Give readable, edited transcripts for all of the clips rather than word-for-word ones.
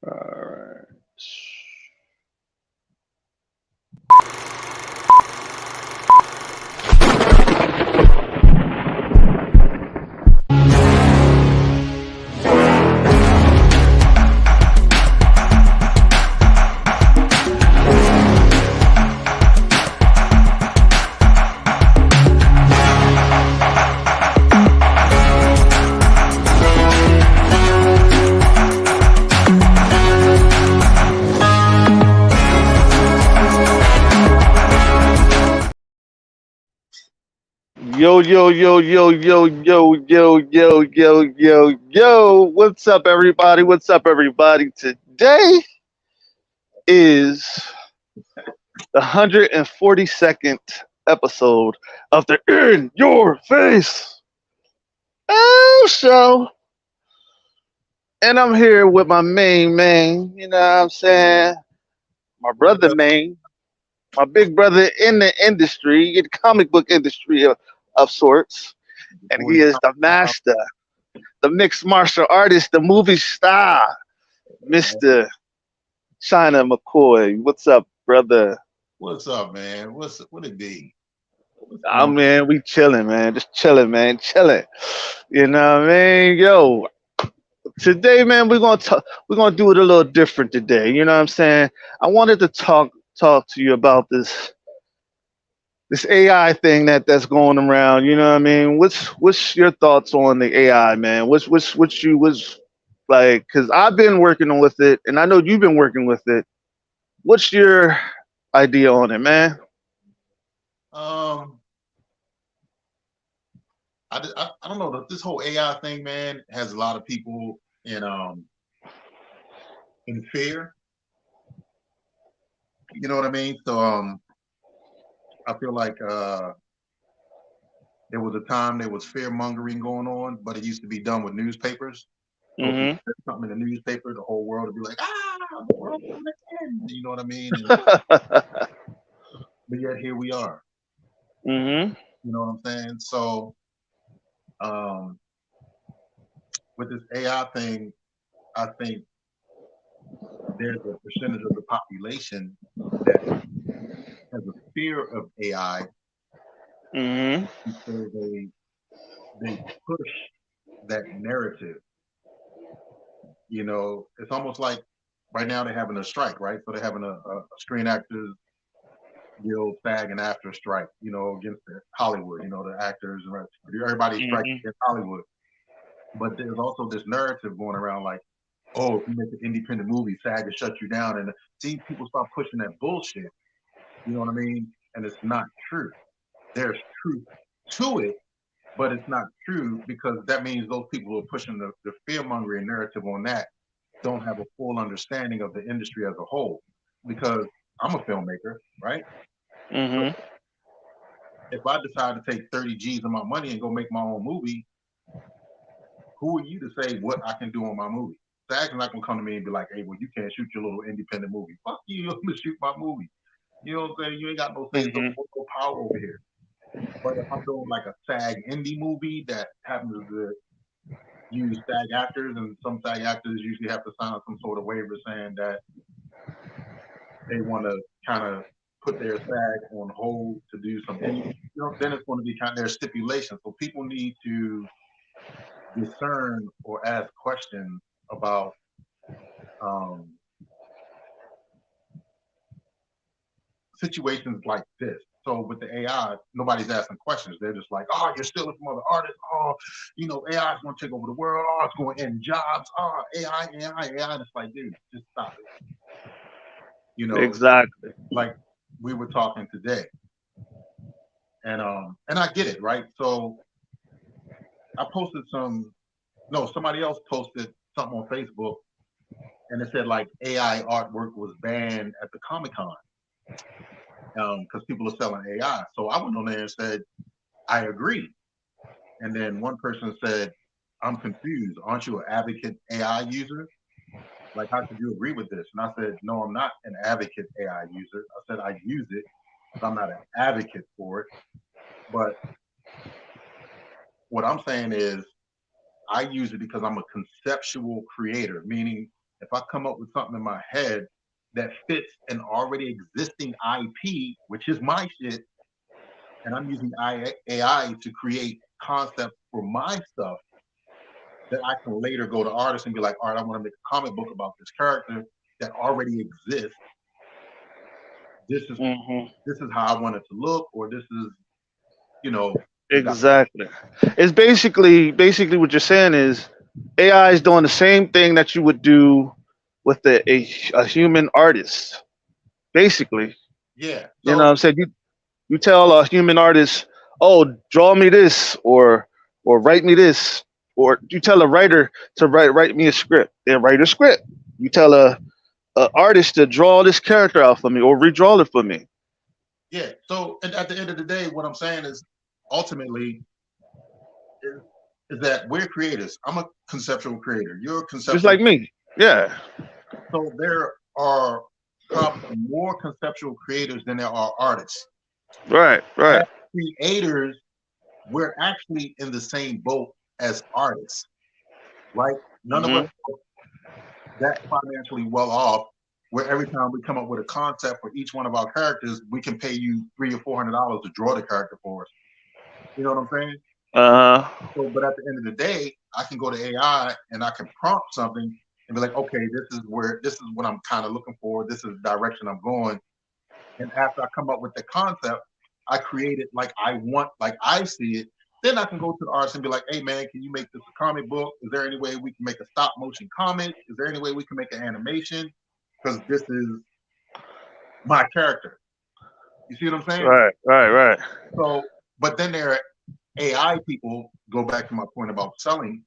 All right. Yo, yo, yo, yo, yo, yo, yo, yo, yo, yo, yo. What's up, everybody? What's up, everybody? Today is the 142nd episode of the In Your Face show. And I'm here with my main man, you know what I'm saying? My brother, man. My big brother in the industry, in the comic book industry of sorts. And Before he he is the master, the mixed martial artist, the movie star, Mr. Chyna McCoy. What's up, brother? What's up, man? What it be? What's I going on? mean, we chilling, man. Just chilling, man. Chilling. You know what I mean? Yo, today, man, we're gonna do it a little different today. You know what I'm saying? I wanted to talk to you about this AI thing that's going around. You know what I mean? What's your thoughts on the AI, man? What's you was like? Because I've been working with it, and I know you've been working with it. What's your idea on it, man? Um, I don't know. This whole AI thing, man, has a lot of people in fear. You know what I mean? So I feel like there was a time there was fear mongering going on, but it used to be done with newspapers. So if you Hmm. said something in the newspaper, the whole world would be like, the world's gonna end. You know what I mean? And but yet here we are. Hmm. You know what I'm saying? So um, with this AI thing, I think there's a percentage of the population that has a fear of AI Hmm. because they push that narrative. You know, it's almost like right now they're having a strike, right? So they're having a Screen Actors Guild SAG and after strike, you know, against Hollywood, you know, the actors and everybody's striking Hmm. against Hollywood. But there's also this narrative going around like, oh, if you make an independent movie, SAG will shut you down. And see, people start pushing that bullshit. You know what I mean? And it's not true. There's truth to it, but it's not true because that means those people who are pushing the fear mongering narrative on that don't have a full understanding of the industry as a whole. Because I'm a filmmaker, right? So Hmm. if I decide to take 30 G's of my money and go make my own movie, who are you to say what I can do on my movie? SAG's not gonna come to me and be like, hey, well, you can't shoot your little independent movie. Fuck you, I'm gonna shoot my movie. You know what I'm saying? You ain't got no say so Hmm. no power over here. But if I'm doing like a SAG indie movie that happens to use SAG actors, and some SAG actors usually have to sign some sort of waiver saying that they want to kind of put their SAG on hold to do some indie, you know, then it's going to be kind of their stipulation. So people need to discern or ask questions about um, situations like this. So with the AI, nobody's asking questions. They're just like, oh, you're stealing from other artists. Oh, you know, AI is going to take over the world. Oh, it's going to end jobs. Oh, AI, AI, AI. And it's like, dude, just stop it. You know, Exactly. like we were talking today, and I get it, right? So I posted some. No, somebody else posted something on Facebook, and it said like AI artwork was banned at the Comic Con because people are selling AI. So I went on there and said, I agree. And then one person said, I'm confused. Aren't you an advocate AI user? Like, how could you agree with this? And I said, no, I'm not an advocate AI user. I said, I use it, but I'm not an advocate for it. But what I'm saying is, I use it because I'm a conceptual creator, meaning if I come up with something in my head that fits an already existing IP, which is my shit, and I'm using AI to create concepts for my stuff that I can later go to artists and be like, all right, I want to make a comic book about this character that already exists. This is Hmm. this is how I want it to look, or this is, you know, Exactly. It's basically what you're saying is AI is doing the same thing that you would do with a human artist. Basically, yeah. you know what So I'm saying? You tell a human artist, "Oh, draw me this," or write me this, or you tell a writer to write me a script. They write a script. You tell a artist to draw this character out for me or redraw it for me. yeah. So at the end of the day, what I'm saying is ultimately is, is that we're creators. I'm a conceptual creator. You're a Just conceptual. like me. Yeah. So there are probably more conceptual creators than there are artists. Right. As Right. creators, we're actually in the same boat as artists, right? None of us Hmm. are that financially well off where every time we come up with a concept for each one of our characters, we can pay you $300 or $400 to draw the character for us. You know what I'm saying? Uh huh. So, but at the end of the day, I can go to AI and I can prompt something and be like, okay, this is what I'm kind of looking for. This is the direction I'm going. And after I come up with the concept, I create it like I want, like I see it. Then I can go to the artist and be like, hey man, can you make this a comic book? Is there any way we can make a stop motion comic? Is there any way we can make an animation? Because this is my character. You see what I'm saying? Right. Right. Right. So, but then there are AI people, go back to my point about selling,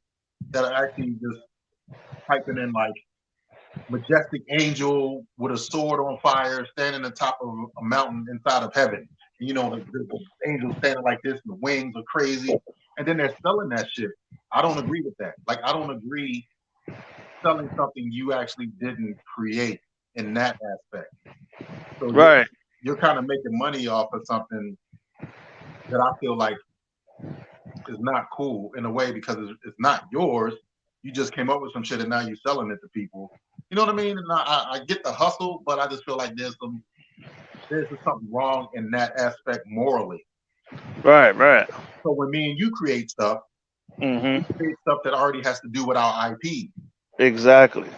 that are actually just typing in like majestic angel with a sword on fire standing on top of a mountain inside of heaven. And, you know, the angel standing like this and the wings are crazy. And then they're selling that shit. I don't agree with that. Like, I don't agree selling something you actually didn't create in that aspect. So Right. you're kind of making money off of something that I feel like is not cool in a way because it's not yours. You just came up with some shit and now you're selling it to people. You know what I mean? And I get the hustle, but I just feel like there's something wrong in that aspect morally. Right. Right. So when me and you create stuff, we Hmm. create stuff that already has to do with our IP. Exactly.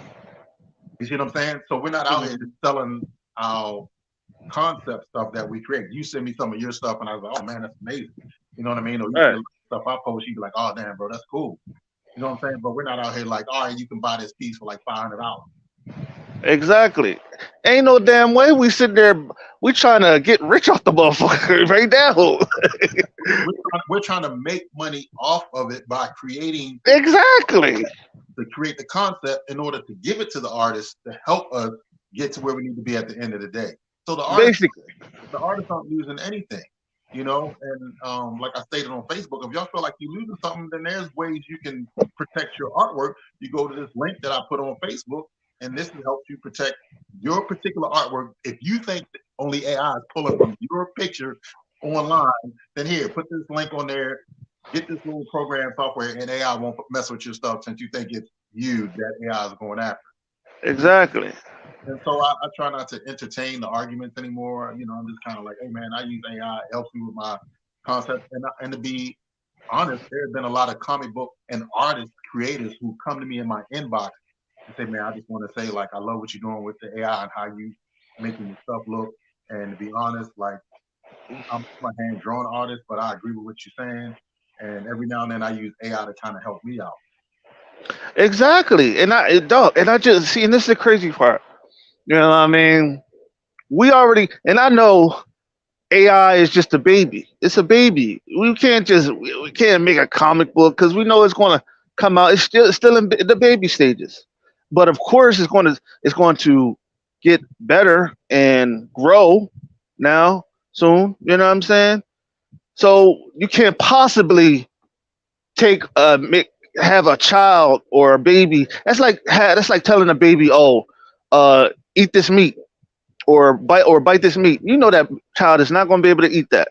You see what I'm saying? So we're not out here just selling our concept stuff that we create. You send me some of your stuff, and I was like, oh man, that's amazing. You know what I mean? Or you see Right. the stuff I post, you be like, oh damn, bro, that's cool. You know what I'm saying? But we're not out here like, all right, you can buy this piece for like $500. Exactly. Ain't no damn way we sit there. We trying to get rich off the motherfucker right now. We're trying to make money off of it by creating Exactly. to create the concept in order to give it to the artist to help us get to where we need to be at the end of the day. So Basically. the artists aren't losing anything, you know. And like I stated on Facebook, if y'all feel like you're losing something, then there's ways you can protect your artwork. You go to this link that I put on Facebook, and this helps you protect your particular artwork. If you think that only AI is pulling from your picture online, then here, put this link on there. Get this little program software, and AI won't mess with your stuff since you think it's you that AI is going after. Exactly. And so I try not to entertain the arguments anymore. You know, I'm just kind of like, hey man, I use AI, it helps me with my concept. And to be honest, there have been a lot of comic book and artist creators who come to me in my inbox and say, man, I just want to say, like, I love what you're doing with the AI and how you making your stuff look. And to be honest, like, I'm my hand drawn artist, but I agree with what you're saying. And every now and then I use AI to kind of help me out. Exactly. And dog, and I just see, and this is the crazy part. You know what I mean? We already, and I know AI is just a baby. It's a baby. We can't make a comic book because we know it's going to come out. It's still in the baby stages. But of course, it's going to get better and grow now soon. You know what I'm saying? So you can't possibly take have a child or a baby. That's like telling a baby, oh, eat this meat or bite this meat. You know that child is not going to be able to eat that.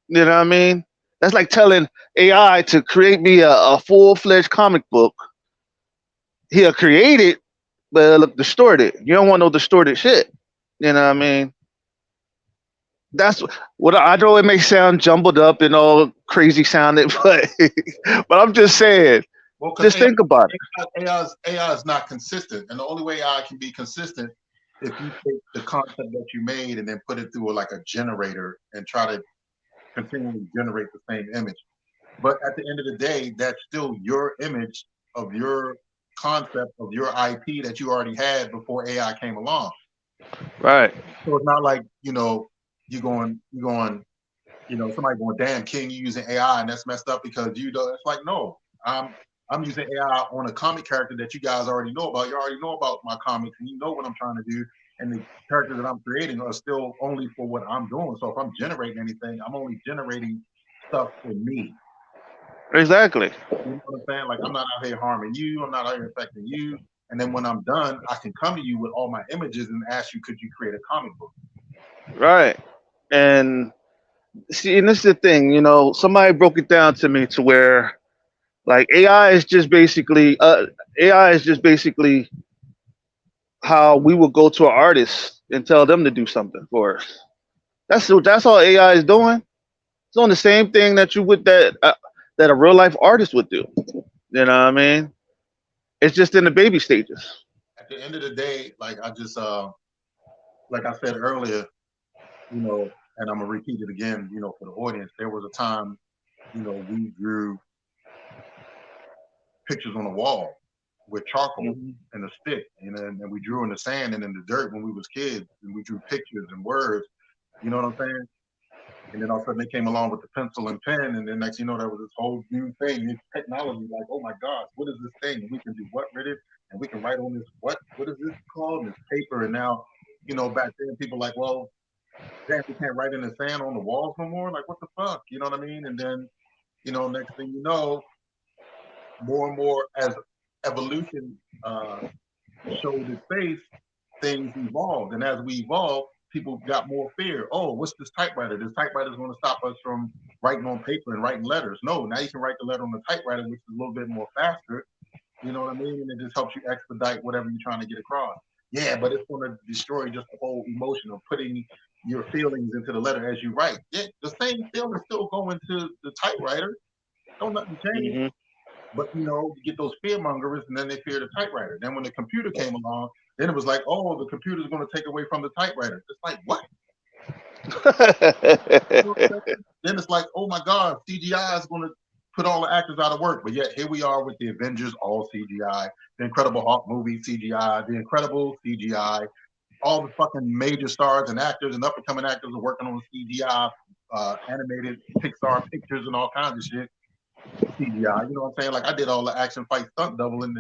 You know what I mean? That's like telling AI to create me a full fledged comic book. He'll create it, but it look distorted. You don't want no distorted shit. You know what I mean? That's what I know. It may sound jumbled up and all crazy sounding, but I'm just saying. Well, because Just think about it. AI is not consistent, and the only way AI can be consistent if you take the concept that you made and then put it through like a generator and try to continually generate the same image. But at the end of the day, that's still your image of your concept of your IP that you already had before AI came along. Right. So it's not like, somebody going, damn, King, you using AI and that's messed up because you know. It's like, no, I'm using AI on a comic character that you guys already know about. You already know about my comics and you know what I'm trying to do. And the characters that I'm creating are still only for what I'm doing. So if I'm generating anything, I'm only generating stuff for me. Exactly. You know what I'm saying? Like I'm not out here harming you. I'm not out here affecting you. And then when I'm done, I can come to you with all my images and ask you, could you create a comic book? Right. And see, and this is the thing. Somebody broke it down to me to where like AI is just basically how we would go to an artist and tell them to do something for us. That's all AI is doing. It's doing the same thing that you would that a real life artist would do. You know what I mean? It's just in the baby stages. At the end of the day, like I just like I said earlier, and I'm gonna repeat it again, for the audience. There was a time, we drew pictures on the wall with charcoal Hmm. and a stick, and we drew in the sand and in the dirt when we was kids, and we drew pictures and words. You know what I'm saying? And then all of a sudden they came along with the pencil and pen, and then next you know there was this whole new thing, this technology. Like, oh my gosh, what is this thing? And we can do what with it, and we can write on this what is this called? This paper. And now, back then people like, well, damn, we can't write in the sand on the walls no more. Like, what the fuck? You know what I mean? And then, next thing you know, more and more as evolution showed its face, things evolved. And as we evolved, people got more fear. Oh, what's this typewriter? This typewriter is going to stop us from writing on paper and writing letters. No, now you can write the letter on the typewriter, which is a little bit more faster. You know what I mean? And it just helps you expedite whatever you're trying to get across. Yeah, but it's going to destroy just the whole emotion of putting your feelings into the letter as you write. Yeah, the same feelings still go into the typewriter. Don't nothing change. Hmm. But you get those fear mongers, and then they fear the typewriter. Then when the computer came along, then it was like, oh, the computer's going to take away from the typewriter. It's like what? You know what I'm saying? Then it's like, oh my God, CGI is going to put all the actors out of work. But yet here we are with the Avengers, all CGI, the Incredible Hulk movie CGI, the Incredible CGI, all the fucking major stars and actors and up and coming actors are working on CGI, animated Pixar pictures and all kinds of shit. CGI. You know what I'm saying? Like I did all the action fight stunt double in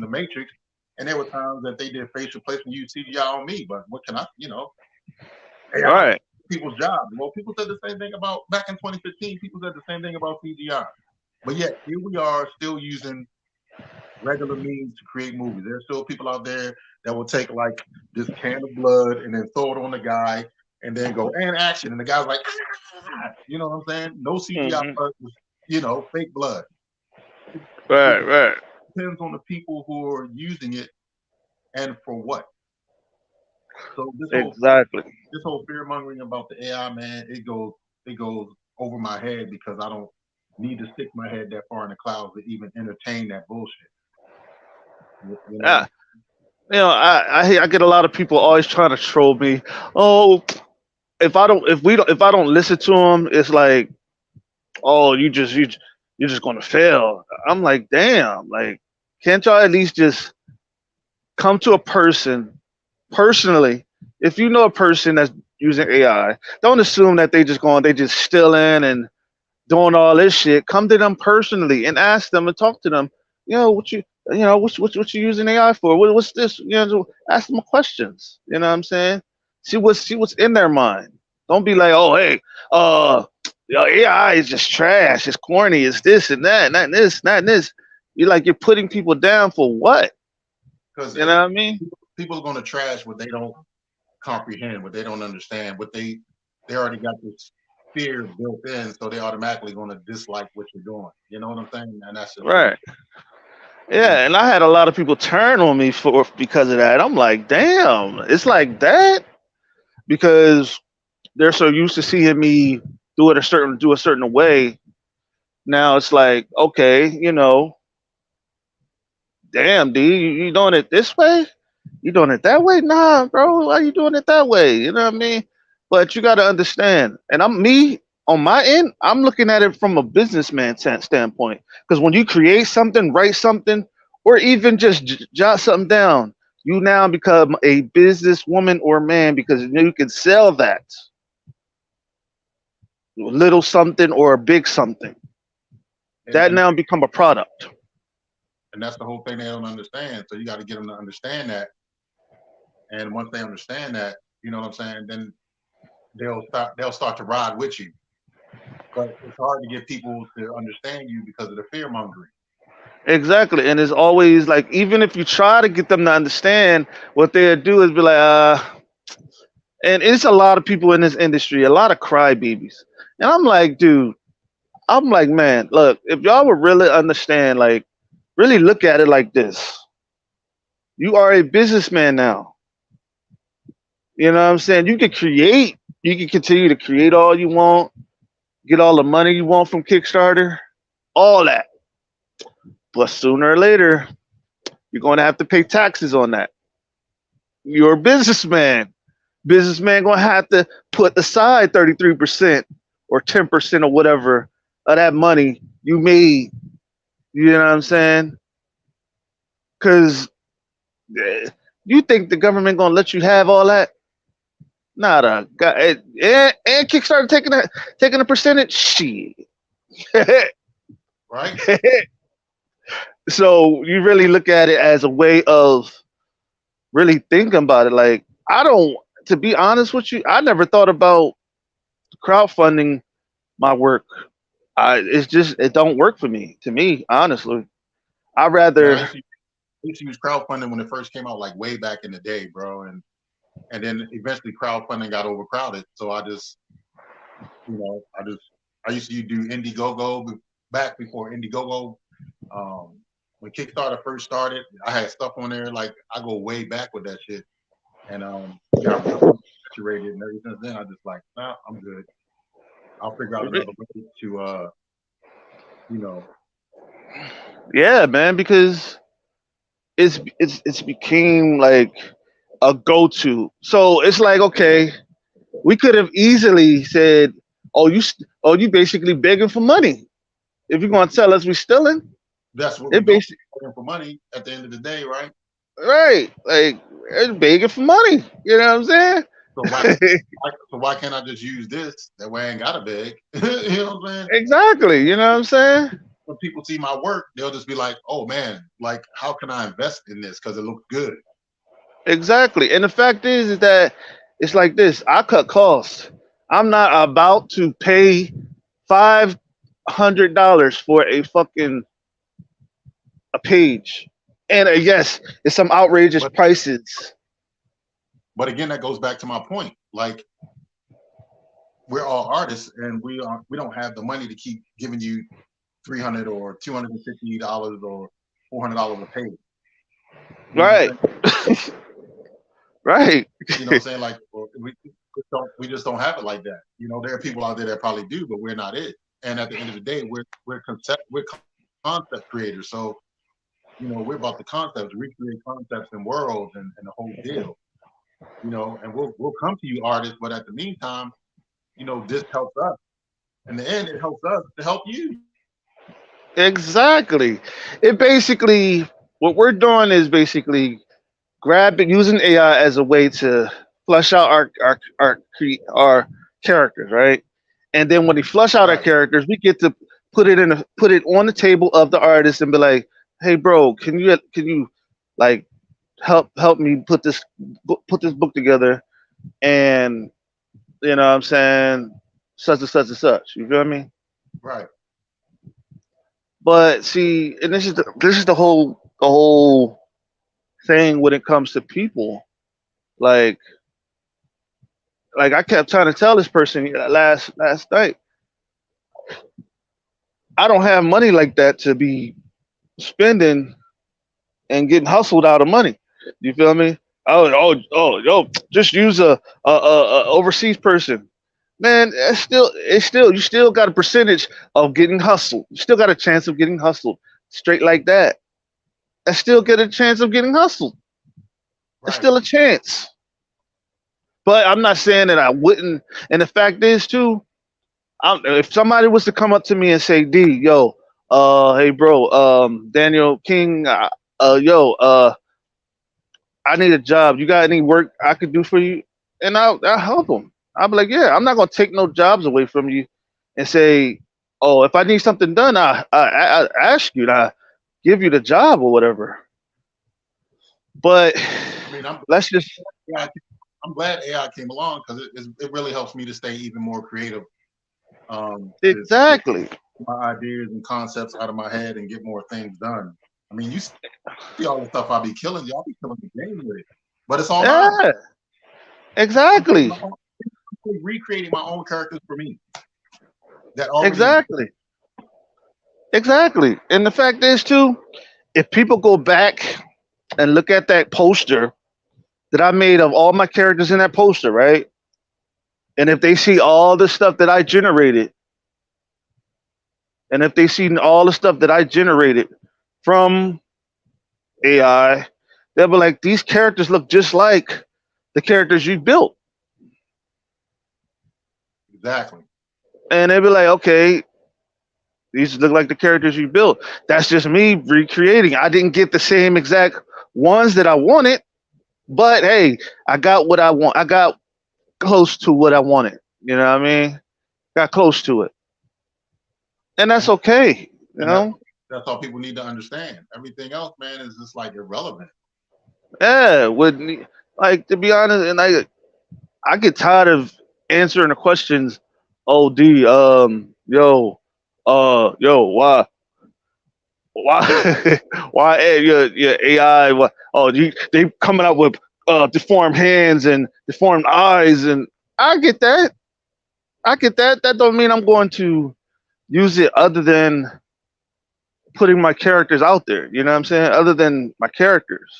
the Matrix, and there were times that they did facial placement use CGI on me. But what can I? AI Right. people's jobs. Well, people said the same thing about back in 2015. People said the same thing about CGI. But yet here we are still using regular means to create movies. There's still people out there that will take like this can of blood and then throw it on the guy and then go and action, and the guy's like, ah! You know what I'm saying? No CGI Hmm. blood, fake blood. It Right. Right. depends on the people who are using it and for what. So Exactly. this whole fear mongering about the AI, man, it goes over my head because I don't need to stick my head that far in the clouds to even entertain that bullshit. You know what Yeah. I get a lot of people always trying to troll me. Oh, if I don't listen to them, it's like, oh, you're just gonna fail. I'm like, damn, like, can't y'all at least just come to a person personally? If you know a person that's using AI, don't assume that they just stealing and doing all this shit. Come to them personally and ask them and talk to them. What what you using AI for? What's this? Ask them questions. You know what I'm saying? See what's in their mind. Don't be like, oh hey, AI is just trash. It's corny. It's this and that, and this, and that and this. You're putting people down for what? because You know what I mean? people are going to trash what they don't comprehend, what they don't understand, what they already got this fear built in, so they automatically going to dislike what you're doing. You know what I'm saying? And that's just what it Right. is. You know, Yeah, and I had a lot of people turn on me for because of that. I'm like, damn, it's like that because they're so used to seeing me do a certain way. Now it's like, okay, damn, dude, you doing it this way? You doing it that way? Nah, bro, why you doing it that way? You know what I mean? But you got to understand, and I'm me on my end. I'm looking at it from a businessman standpoint because when you create something, write something, or even just jot something down, you now become a businesswoman or man because you can sell that little something or a big something. and, That and now become a product. and that's the whole thing they don't understand. So you got to get them to understand that. And once they understand that, you know what I'm saying, then they'll start to ride with you. But it's hard to get people to understand you because of the fear mongering. Exactly. And it's always like, even if you try to get them to understand, what they'll do is be like, and it's a lot of people in this industry, a lot of crybabies. And I'm like, dude, I'm like, man, look, if y'all would really understand, like, really look at it like this. You are a businessman now. You know what I'm saying? You can continue to create all you want, get all the money you want from Kickstarter, all that. But sooner or later, you're going to have to pay taxes on that. You're a businessman. Businessman gonna have to put aside 33% or 10% or whatever of that money you made. You know what I'm saying? Because you think the government gonna let you have all that? Nah, and Kickstarter taking a percentage. Shit. Right? So you really look at it as a way of really thinking about it. Like, I don't, to be honest with you, I never thought about crowdfunding my work. It's just it don't work for me. To me, honestly, I Yeah, rather I used to use crowdfunding when it first came out, like way back in the day, bro. And then eventually crowdfunding got overcrowded. So I used to do Indiegogo back before Indiegogo. When Kickstarter first started, I had stuff on there. Like I go way back with that shit, and it got real saturated. And ever since then, I just like, nah, I'm good. I'll figure out another way to, you know, yeah, man, because it's became like a go to. So it's like, okay, we could have easily said, oh you basically begging for money. If you're gonna tell us we stealing, that's what we're it doing basically for money at the end of the day, right? right, like it's begging for money. You know what I'm saying? So why can't I just use this? That way I ain't gotta beg. You know what I'm saying? Exactly. You know what I'm saying? When people see my work, they'll just be like, "Oh man, like how can I invest in this? Because it looks good." Exactly. And the fact is that it's like this. I cut costs. I'm not about to pay $500 for a fucking a page. And yes, it's some outrageous But prices. again, that goes back to my point. Like we're all artists, and we don't have the money to keep giving you $300 or $250 or $400 a page. You know what Right. I'm saying? Right. You know what I'm saying? Like we just don't have it like that. You know, there are people out there that probably do, but we're not it. And at the end of the day, we're concept creators. So we're about the concepts, recreate concepts and worlds and the whole deal. And we'll come to you artists, but at the meantime, this helps us. In the end, it helps us to help you. Exactly. It basically what we're doing is basically grabbing using AI as a way to flush out our characters, right? And then when we flush out our Right. characters, we get to put it on the table of the artist and be like, "Hey, bro, can you like help me put this book together?" And you know what I'm saying, such and such and such. You feel me? Right. But see, and this is the whole thing when it comes to people. Like I kept trying to tell this person last night, I don't have money like that to be spending. and getting hustled out of money. You feel me? Yo, just use a overseas person. Man, it's still you still got a percentage of getting hustled. You still got a chance of getting hustled straight like that. I still get a chance of getting hustled. It's Right. still a chance. But I'm not saying that I wouldn't. And the fact is, too, if somebody was to come up to me and say, "D, yo, hey, bro, Daniel King, yo, I need a job. You got any work I could do for you?" And I'll help them. I'll be like, "Yeah, I'm not gonna take no jobs away from you," and say, "Oh, if I need something done, I ask you, and I give you the job or whatever." But I mean, let's just yeah, I'm glad AI came along because it really helps me to stay even more creative. To get exactly, my ideas and concepts out of my head and get more things done. I mean, you see all the stuff I be killing, y'all be killing the game with it, but it's all mine. yeah, I'm creating my exactly, own, recreating my own characters for me that already exist. exactly, exactly. And the fact is, too, if people go back and look at that poster that I made of all my characters in that poster, right? And if they see all the stuff that I generated, and if they see all the stuff that I generated from AI, they'll be like, these characters look just like the characters you built. Exactly. And they'll be like, okay, these look like the characters you built. That's just me recreating. I didn't get the same exact ones that I wanted, but hey, I got what I want. I got close to what I wanted. You know what I mean? Got close to it. And that's And okay. You and know? that's all people need to understand. Everything else, man, is just like irrelevant. Yeah, would like to be honest, and I get tired of answering the questions. Oh, D, why, why, your AI? What? Oh, they coming up with deformed hands and deformed eyes, and I get that. I get that. That don't mean I'm going to use it other than putting my characters out there. You know what I'm saying? Other than my characters,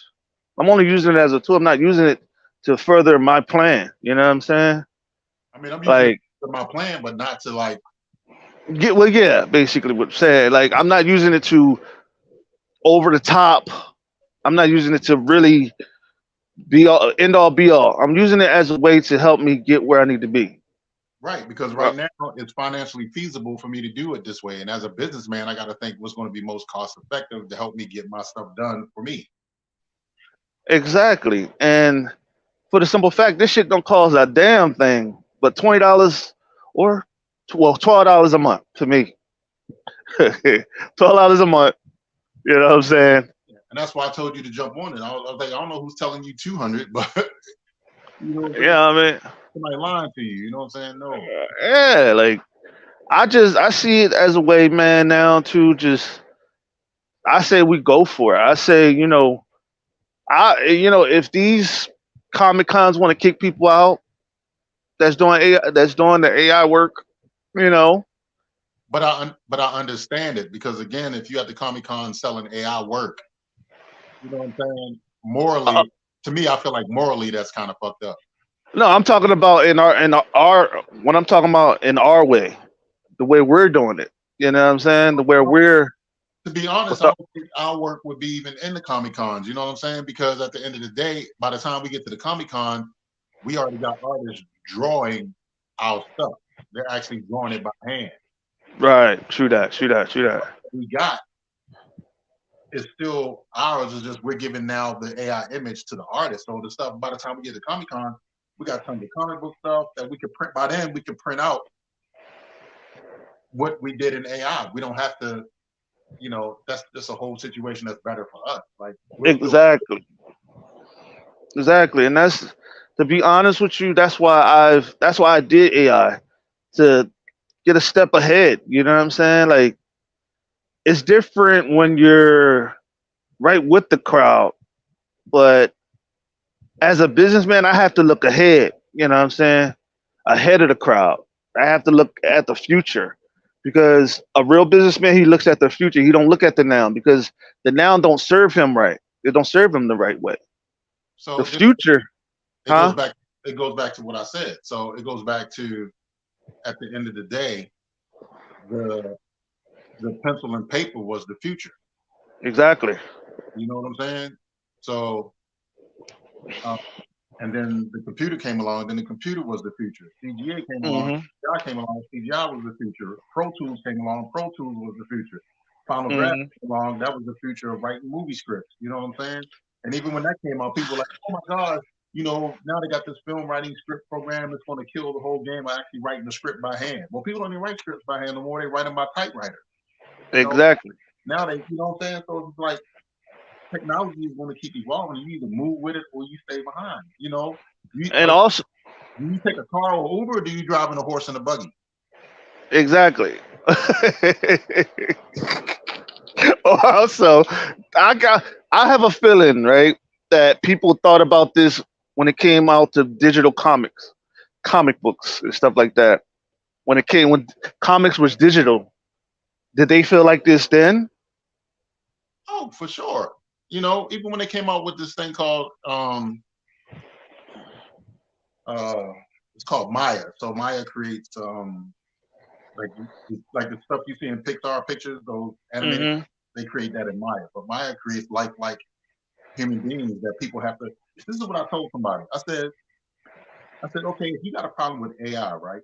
I'm only using it as a tool. I'm not using it to further my plan. You know what I'm saying? I mean, I'm using it Like, for my plan, but not to like, yeah, basically what I'm saying. Like, I'm not using it to over the top. I'm not using it to really be all end all be all. I'm using it as a way to help me get where I need to be. right, because Uh, right now it's financially feasible for me to do it this way. And as a businessman, I got to think what's going to be most cost effective to help me get my stuff done for me. exactly. And for the simple fact, this shit don't cost a damn thing, but $20 or $12 a month to me. $12 a month. You know what I'm saying? And that's why I told you to jump on it. I was like, I don't know who's telling you 200, but you know what I'm saying? Yeah, I mean, Somebody lying to you. You know what I'm saying? No. yeah, like I see it as a way, man. Now to just I say we go for it. I say if these comic cons want to kick people out, that's doing the AI work. You know, But I understand it because again, if you have the Comic Con selling AI work, you know what I'm saying? uh, Morally, to me, I feel like morally that's kind of fucked up. no, I'm talking about in our when I'm talking about in our way, the way we're doing it. You know what I'm saying? The where we're To be honest, what's I up? don't think our work would be even in the Comic Cons. You know what I'm saying? Because at the end of the day, by the time we get to the Comic Con, we already got artists drawing our stuff. They're actually drawing it by hand. Right? True that. True that. True that. We got is still ours. Is just we're giving now the AI image to the artist. So the stuff by the time we get to Comic Con, we got tons of comic book stuff that we could print. By then, we can print out what we did in AI. We don't have to. That's just a whole situation that's better for us. Like we're still Exactly. Exactly. And that's to be honest with you, that's why I did AI to get a step ahead. You know what I'm saying? Like it's different when you're right with the crowd, but as a businessman, I have to look ahead. You know what I'm saying? Ahead of the crowd. I have to look at the future because a real businessman he looks at the future. He don't look at the now because the now don't serve him right. It don't serve them the right way. The So future, it goes huh? back. It goes back to what I said. So it goes back to at the end of the day, the the pencil and paper was the future. Exactly. You know what I'm saying? So uh, and then the computer came along. Then the computer was the future. CGA came along. Hmm. CGI came along. CGI was the future. Pro Tools came along. Pro Tools was the future. Final Draft Hmm. came along. That was the future of writing movie scripts. You know what I'm saying? And even when that came out, people were like, "Oh my god." Now they got this film writing script program that's going to kill the whole game by actually writing the script by hand. Well, people don't even write scripts by hand no more. They write them by typewriter. You know, Exactly. now you know what I'm saying? So it's like technology is going to keep evolving. You either move with it or you stay behind. And also, Do you take a car or Uber, or do you drive in a horse and a buggy? exactly. Also, I got I have a feeling, right, that people thought about this when it came out to digital comics, comic books and stuff like that. When comics was digital, did they feel like this then? Oh, for sure. Even when they came out with this thing called uh it's called Maya. So Maya creates like like the stuff you see in Pixar pictures, those animated, Hmm. they create that in Maya. But Maya creates lifelike human beings that people have to. This is what I told somebody. I said, okay, if you got a problem with AI, right?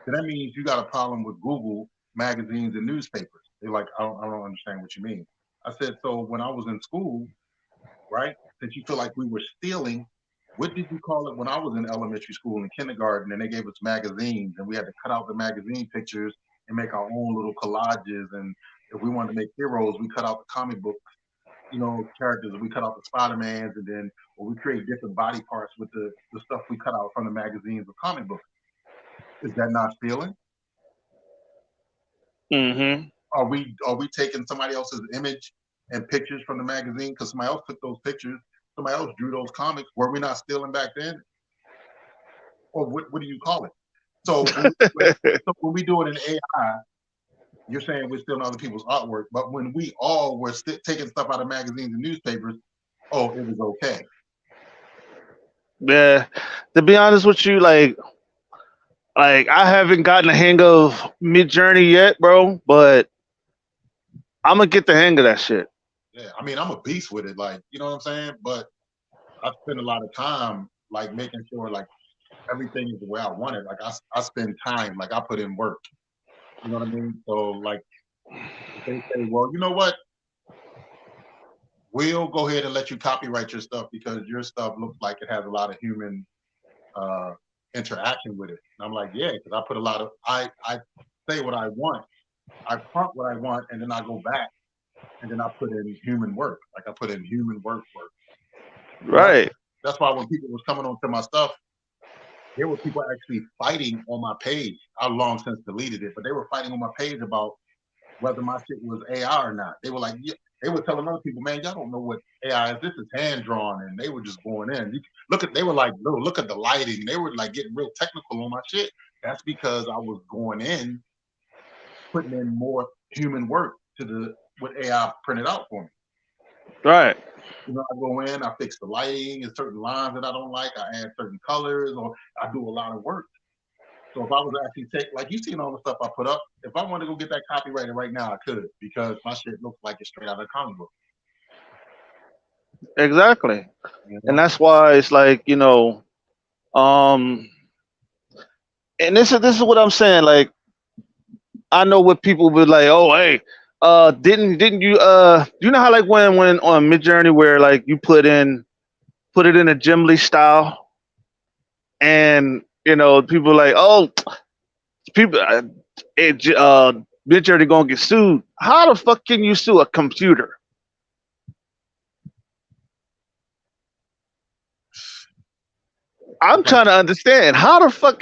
Then that means you got a problem with Google magazines and newspapers. They're like, I don't understand what you mean. I said, so when I was in school, right? Since you feel like we were stealing, what did you call it when I was in elementary school and kindergarten and they gave us magazines and we had to cut out the magazine pictures and make our own little collages, and if we wanted to make heroes, we cut out the comic book, characters, and we cut out the Spider-Mans, and then or we create different body parts with the stuff we cut out from the magazines or comic books. Is that not stealing? Hmm. Are we taking somebody else's image and pictures from the magazine because somebody else took those pictures, somebody else drew those comics? Were we not stealing back then? Or what do you call it? So when we do it in AI, you're saying we're stealing other people's artwork, but when we all were taking stuff out of magazines and newspapers, oh, it was okay. Yeah. To be honest with you, like I haven't gotten the hang of Mid Journey yet, bro. But I'm gonna get the hang of that shit. Yeah, I mean, I'm a beast with it, like, you know what I'm saying? But I spend a lot of time like making sure like everything is the way I want it. Like I spend time, like I put in work. You know what I mean? So like if they say, well, you know what? We'll go ahead and let you copyright your stuff because your stuff looks like it has a lot of human uh, interaction with it. And I'm like, yeah, because I put a lot of I say what I want, I prompt what I want, and then I go back and then I put in human work. Like I put in human work. So Right. that's why when people was coming onto my stuff, there were people actually fighting on my page. I long since deleted it, but they were fighting on my page about whether my shit was AI or not. They were like, yeah, they were telling other people, man, y'all don't know what AI is. This is hand drawn, and they were just going in. They were like, look at the lighting. They were like getting real technical on my shit. That's because I was going in, putting in more human work to the what AI printed out for me. Right. I go in, I fix the lighting and certain lines that I don't like. I add certain colors, or I do a lot of work. So if I was actually like you seen all the stuff I put up, if I wanted to go get that copyrighted right now, I could because my shit looks like it's straight out of a comic book. Exactly. You And know? that's why it's like, um and this is what I'm saying. Like I know what people would like, oh hey, didn't you you know how like when on Mid Journey where like you put it in a Gimli style and people like, oh people Mid Journey gonna get sued. How the fuck can you sue a computer? I'm It's like trying to understand how the fuck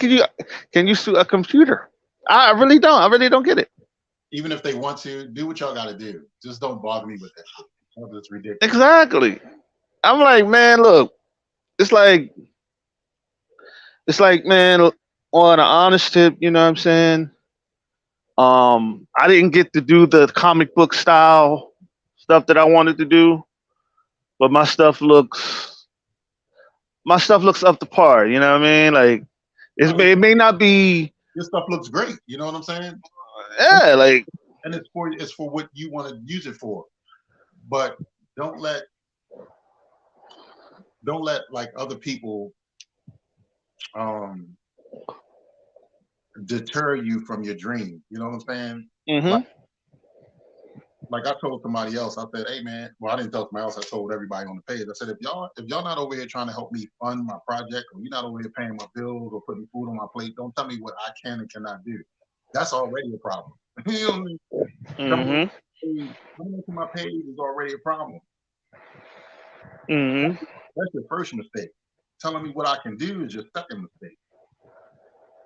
can you sue a computer? I really don't. I really don't get it. even if they want to, do what y'all got to do. Just don't bother me with that shit. It's ridiculous. Exactly. I'm like, man, look, it's like man, on an honest tip, you know what I'm saying? I didn't get to do the comic book style stuff that I wanted to do. but my stuff looks up to par. You know what I mean? Like No, it may not be. your stuff looks great. You know what I'm saying? And, Yeah, like and it's for what you want to use it for. But don't let don't let like other people um deter you from your dream. You know what I'm saying? Like hmm like I told somebody else, I said, hey man, well I didn't tell somebody else, I told everybody on the page. I said if y'all not over here trying to help me fund my project, or you're not over here paying my bills or putting food on my plate, don't tell me what I can and cannot do. That's already a problem. You know what I mean? hmm Coming to my page is already a problem. hmm That's your first mistake. Telling me what I can do is your second mistake.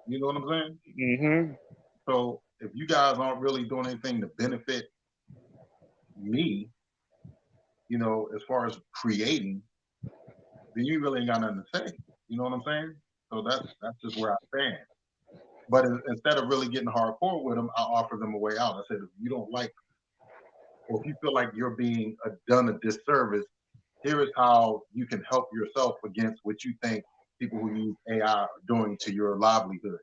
You know what I'm saying? hmm So if you guys aren't really doing anything to benefit me, as far as creating, then you really ain't got nothing to say. You know what I'm saying? So that's just where I stand. But instead of really getting hardcore with them, I offer them a way out. I said, if you don't like, or if you feel like you're being done a disservice, here is how you can help yourself against what you think people who use AI are doing to your livelihood.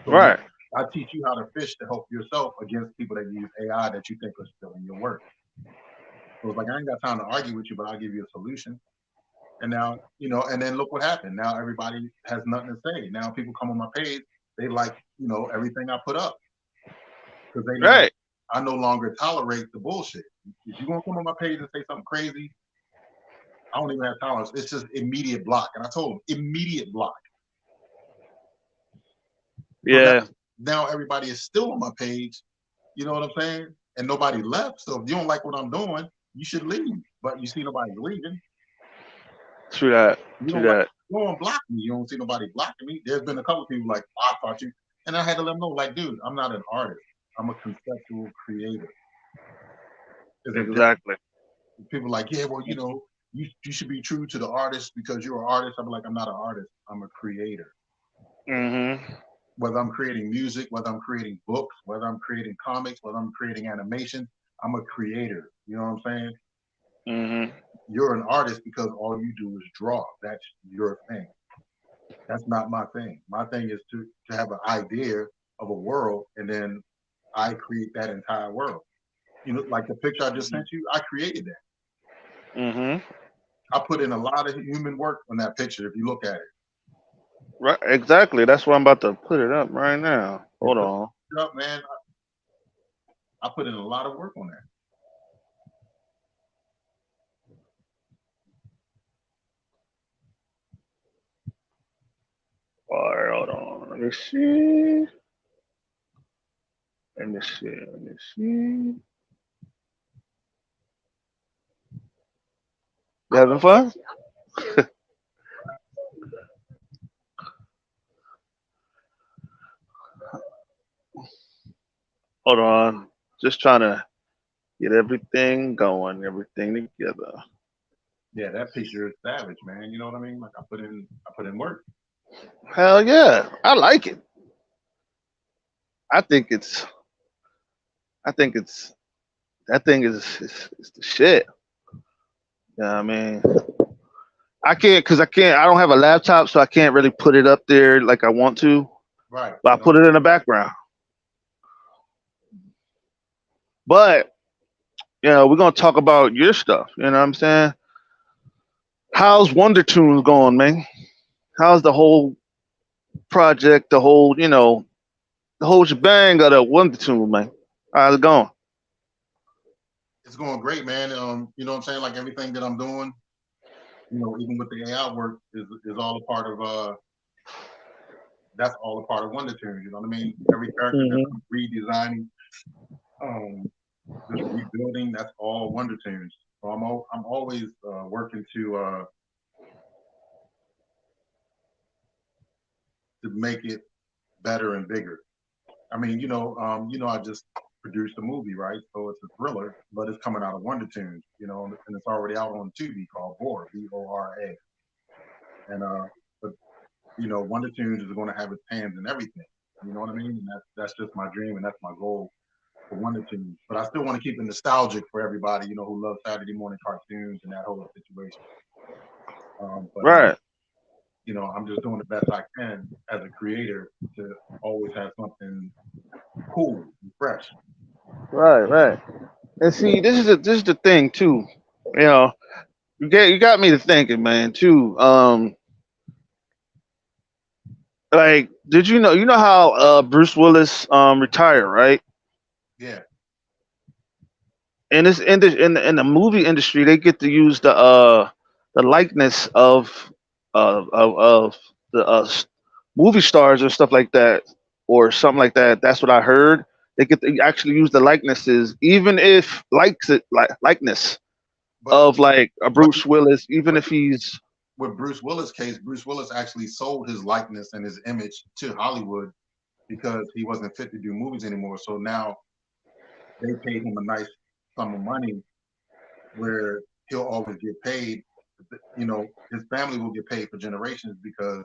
So Right. I teach you how to fish to help yourself against people that use AI that you think are stealing your work. So it's like I ain't got time to argue with you, but I'll give you a solution. And now, and then look what happened. Now everybody has nothing to say. Now people come on my page, they like, everything I put up because they know Right. I no longer tolerate the bullshit. If you're gonna come on my page and say something crazy, I don't even have tolerance. It's just immediate block. And I told them immediate block. So Yeah. now everybody is still on my page. You know what I'm saying? And nobody left. So if you don't like what I'm doing, you should leave. But you see nobody leaving. True that. You True don't like that. you don't block me. You don't see nobody blocking me. There's been a couple of people like, I thought you, and I had to let them know, like, dude, I'm not an artist. I'm a conceptual creator. There's a difference. Exactly. People like, yeah, well, you should be true to the artist because you're an artist. I'm like, I'm not an artist. I'm a creator. hmm Whether I'm creating music, whether I'm creating books, whether I'm creating comics, whether I'm creating animation, I'm a creator. You know what I'm saying? hmm You're an artist because all you do is draw. That's your thing. That's not my thing. My thing is to have an idea of a world, and then I create that entire world. Like the picture I just sent you, I created that. hmm I put in a lot of human work on that picture. If you look at it, Right. Exactly. That's why I'm about to put it up right now. you Hold put on. it up, man. I put in a lot of work on that. All right. Hold on. Let me see. Let me see. Let me see. You having fun? Hold on. Just trying to get everything going, everything together. Yeah, that picture is savage, man. You know what I mean? Like I put in work. Hell yeah. I like it. I think it's I think it's that thing is the shit. You know what I mean? I don't have a laptop, so I can't really put it up there like I want to. Right. But I put it in the background. But we're gonna talk about your stuff. You know what I'm saying? How's Wonder Tunes going, man? How's the whole project, the whole shebang of the Wonder Tunes, man? How's it going? It's going great, man. You know what I'm saying? Like everything that I'm doing, even with the AI work is all a part of that's all a part of Wonder Tunes. You know what I mean? Every character that hmm I'm redesigning, um, just rebuilding, that's all Wonder Tunes. So I'm always working to make it better and bigger. I mean, I just produced a movie, right? So it's a thriller, but it's coming out of Wonder Tunes, and it's already out on Tubi called Bora, Bora. And but Wonder Tunes is going to have its hands in everything. You know what I mean? And that's just my dream and that's my goal for one or two. But I still want to keep it nostalgic for everybody, who loves Saturday morning cartoons and that whole situation. But Right. I'm just doing the best I can as a creator to always have something cool and fresh. Right. Right. And see, this is the thing too. You know, you got me to thinking, man. Too. Like, did you know how Bruce Willis retired, right? Yeah, And it's in the movie industry, they get to use the likeness of the movie stars or stuff like that, or something like that. That's what I heard. They get to actually use the likenesses, even if likes it like likeness but of like a but Bruce Willis, even but if he's with Bruce Willis' case, Bruce Willis actually sold his likeness and his image to Hollywood because he wasn't fit to do movies anymore. So now they paid him a nice sum of money where he'll always get paid. His family will get paid for generations because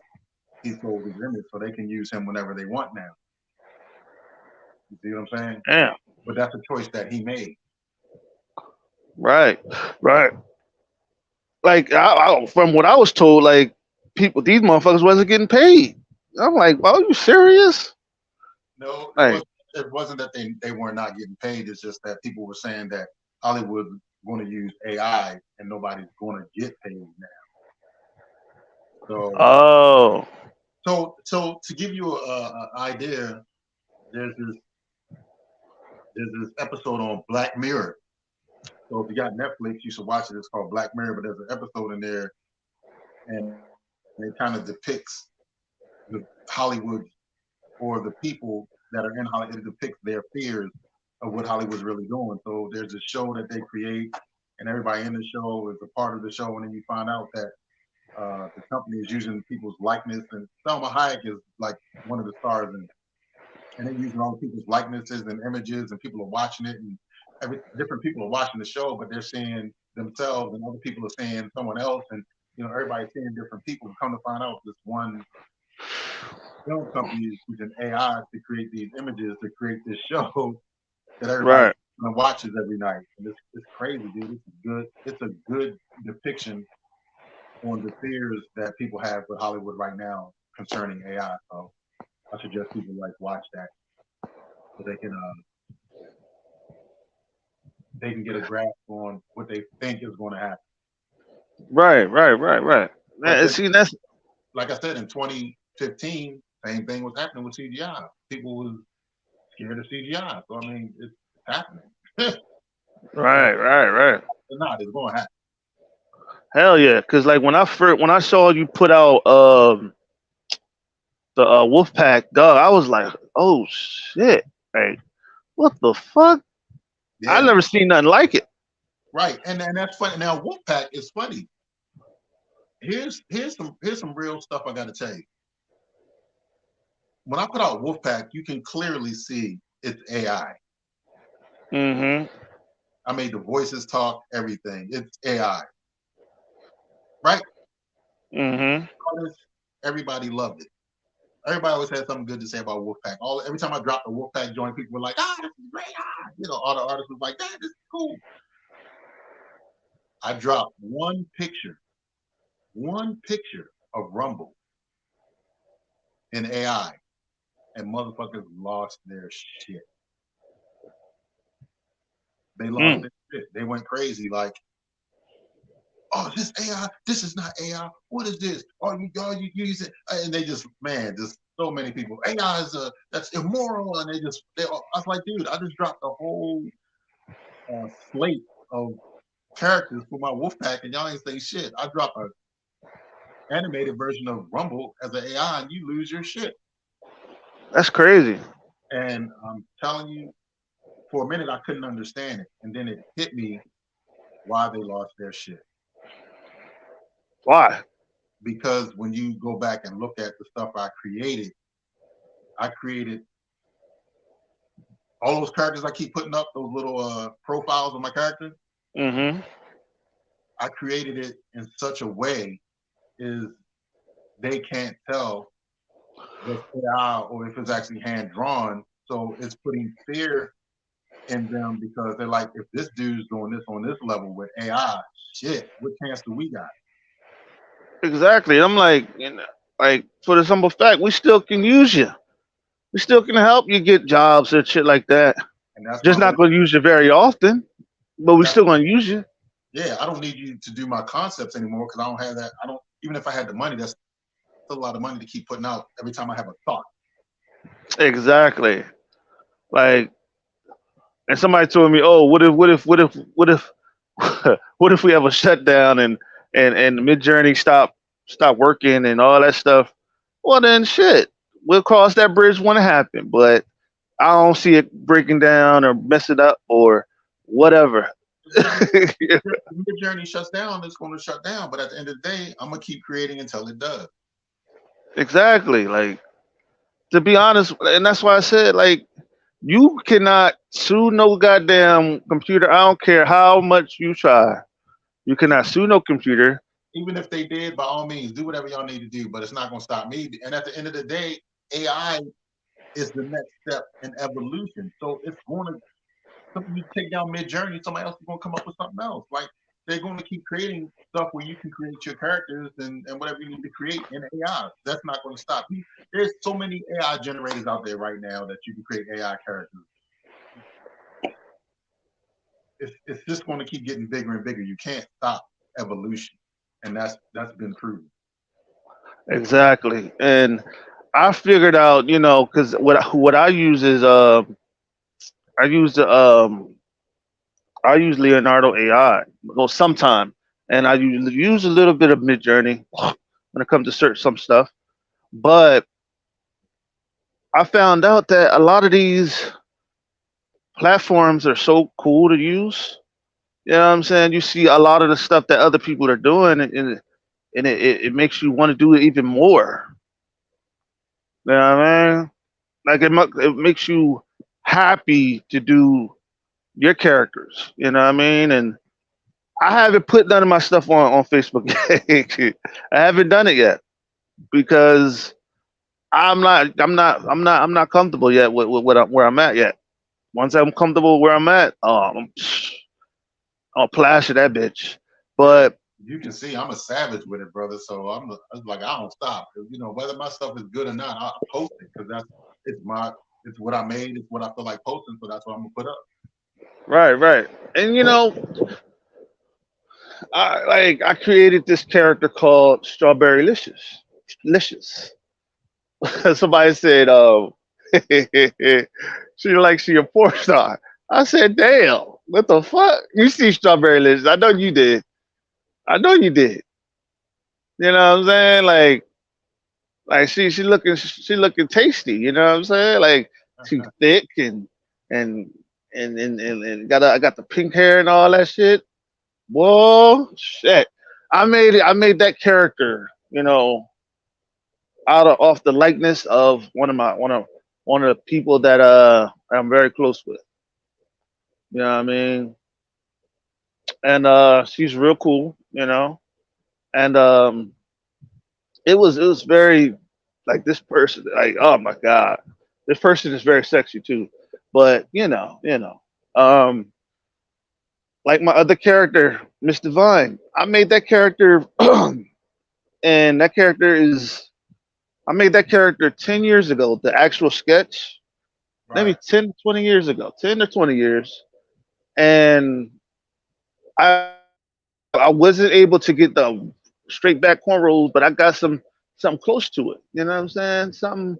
he sold his image, so they can use him whenever they want now. You see what I'm saying? damn. But that's a choice that he made. Right, right. Like from what I was told, like these motherfuckers wasn't getting paid. I'm like, oh, you serious? No, it Like, was it wasn't that they were not getting paid. It's just that people were saying that Hollywood's going to use AI and nobody's going to get paid now. So, oh, so to give you a idea, there's this there's this episode on Black Mirror. So if you got Netflix, you should watch it. It's called Black Mirror, but there's an episode in there, and it kind of depicts the Hollywood or the people that are in Hollywood. It depicts their fears of what Hollywood's really doing. So there's a show that they create, and everybody in the show is a part of the show, and then you find out that the company is using people's likeness, and Selma Hayek is like one of the stars, and they're using all the people's likenesses and images, and people are watching it, and different people are watching the show, but they're seeing themselves, and other people are seeing someone else, and everybody's seeing different people. Come to find out, this one film company is using AI to create these images to create this show that everybody right, watches every night, and it's crazy, dude. It's good. It's a good depiction on the fears that people have with Hollywood right now concerning AI. So I suggest people like watch that so they can get a grasp on what they think is going to happen. right, right, right, right. Like Man, see, that's like I said, in 2015, same thing was happening with CGI. People was scared of CGI. So I mean, it's happening. right, right, right. It's not. It's going to happen. Hell yeah, because like when I saw you put out the Wolfpack dog, I was like, oh shit, like what the fuck? I Yeah, never seen nothing like it. right. And that's funny. Now Wolfpack is funny. Here's some real stuff I got to tell you. When I put out Wolfpack, you can clearly see it's AI. Mm-hmm. I made the voices talk, everything. It's AI, right? Mm-hmm. Artists, everybody loved it. Everybody always had something good to say about Wolfpack. Every time I dropped a Wolfpack joint, people were like, this is great. All the artists was like, this is cool. I dropped one picture of Rumble in AI, and motherfuckers lost their shit. They lost Mm. their shit. They went crazy. Like, oh, this AI, this is not AI. What is this? You use it, and they just so many people. AI is that's immoral, and I was like, dude, I just dropped a whole slate of characters for my Wolfpack, and y'all ain't say shit. I dropped a animated version of Rumble as an AI, and you lose your shit. That's crazy. And I'm telling you, for a minute I couldn't understand it, and then it hit me why they lost their shit. Why? Because when you go back and look at the stuff I created all those characters I keep putting up, those little profiles of my characters. Mm-hmm. I created it in such a way is they can't tell if it's AI or if it's actually hand drawn. So it's putting fear in them because they're like, if this dude's doing this on this level with AI, shit, what chance do we got? Exactly. I'm like, like for the simple fact, we still can use you. We still can help you get jobs and shit like that. And that's my Just not whole going to use you very often, but we that's still going to use you. yeah, I don't need you to do my concepts anymore because I don't have that. I don't even if I had the money, that's still a lot of money to keep putting out every time I have a thought. Exactly. Like, and somebody told me, "Oh, what if we have a shutdown and Mid Journey stop working and all that stuff?" Well, then shit, we'll cross that bridge when it happens. But I don't see it breaking down or messing up or whatever. The journey shuts down, it's going to shut down. But at the end of the day, I'm gonna keep creating until it does. Exactly. Like, to be honest, and that's why I said, like, you cannot sue no goddamn computer. I don't care how much you try. You cannot sue no computer. Even if they did, by all means, do whatever y'all need to do. But it's not going to stop me. And at the end of the day, AI is the next step in evolution. So it's going to something you take down mid journey, somebody else is going to come up with something else. Like they're going to keep creating stuff where you can create your characters and whatever you need to create in AI. That's not going to stop you. There's so many AI generators out there right now that you can create AI characters. It's just going to keep getting bigger and bigger. You can't stop evolution, and that's been proven. Exactly. And I figured out, because what I use is I use the I use Leonardo AI. Well, sometime, and I use a little bit of Mid Journey when it comes to search some stuff. But I found out that a lot of these platforms are so cool to use. You know what I'm saying? You see a lot of the stuff that other people are doing, and it makes you want to do it even more. You know what I mean? Like it makes you happy to do your characters. You know what I mean? And I haven't put none of my stuff on Facebook yet. I haven't done it yet because I'm not comfortable yet with where I'm at yet. Once I'm comfortable where I'm at, I'll plaster that bitch. Yeah, But you can see I'm a savage with it, brother. So I'm like I don't stop. You know, whether my stuff is good or not, I post it because it's my it's what I made. It's what I feel like posting. So that's what I'm gonna put up. right, and I created this character called Strawberry Licious. Licious. Somebody said, she a porn star. I said, damn, what the fuck? You see Strawberry Licious? I know you did. I know you did. You know what I'm saying? Like she looking tasty. You know what I'm saying? Like she thick and and I got the pink hair and all that shit. Whoa, shit! I made that character. Out of off the likeness of one of the people that I'm very close with. You know what I mean? And she's real cool. And it was very like this person. Like, oh my god, this person is very sexy too. But um, like my other character, Miss Divine. I made that character, and that character is I made that character 10 years ago, the actual sketch, maybe Right. 10, 20 years ago, 10 or 20 years. And I wasn't able to get the straight back cornrows, but I got something close to it. You know what I'm saying? Something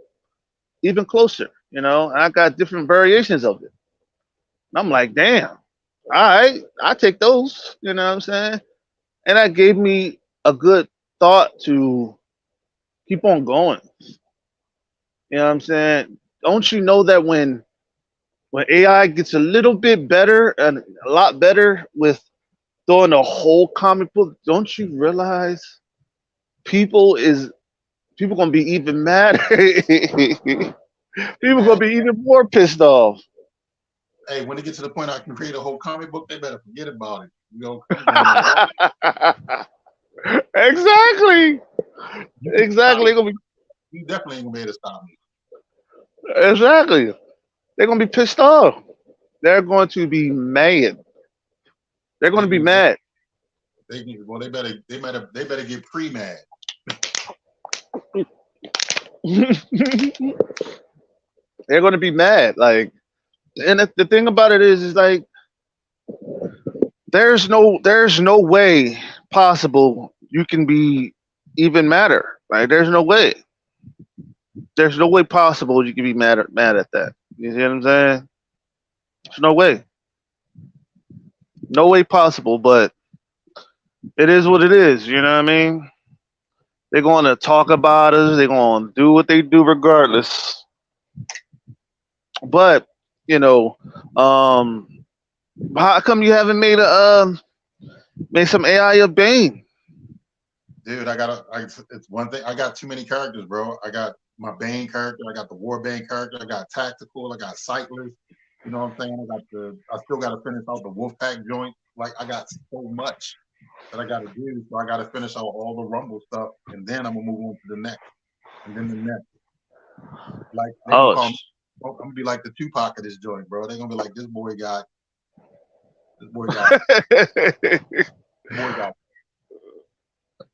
even closer, and I got different variations of it. And I'm like, damn, all right, I take those, you know what I'm saying? And that gave me a good thought to keep on going. You know what I'm saying? Don't you know that when AI gets a little bit better and a lot better with throwing a whole comic book, don't you realize people is people gonna be even madder? People gonna Man, be even more pissed off. hey, when it gets to the point I can create a whole comic book, they better forget about it. I'm going to war. Exactly. You can stop. Exactly. Gonna be You definitely ain't gonna be able to stop me. exactly. They're gonna be pissed off. They're going to be mad. They're going They to be need, mad. well, they better get pre-mad. They're going to be mad. Like, and the thing about it is like there's no way possible you can be even madder. Like, there's no way possible you can be mad at that. You see what I'm saying? There's no way possible. But it is what it is. You know what I mean? They're going to talk about us. They're going to do what they do regardless. But you know, um, how come you haven't made some AI your bane? Dude, it's one thing. I got too many characters, bro. I got my Bane character. I got the War Bane character. I got Tactical. I got Sightless. You know what I'm saying? I still got to finish out the Wolfpack joint. Like, I got so much that I got to do. So I got to finish out all the Rumble stuff, and then I'm gonna move on to the next, and then the next. Like, they gonna Oh, call me. I'm gonna be like the Tupac of this joint, bro. They gonna be like, this boy got, boy got.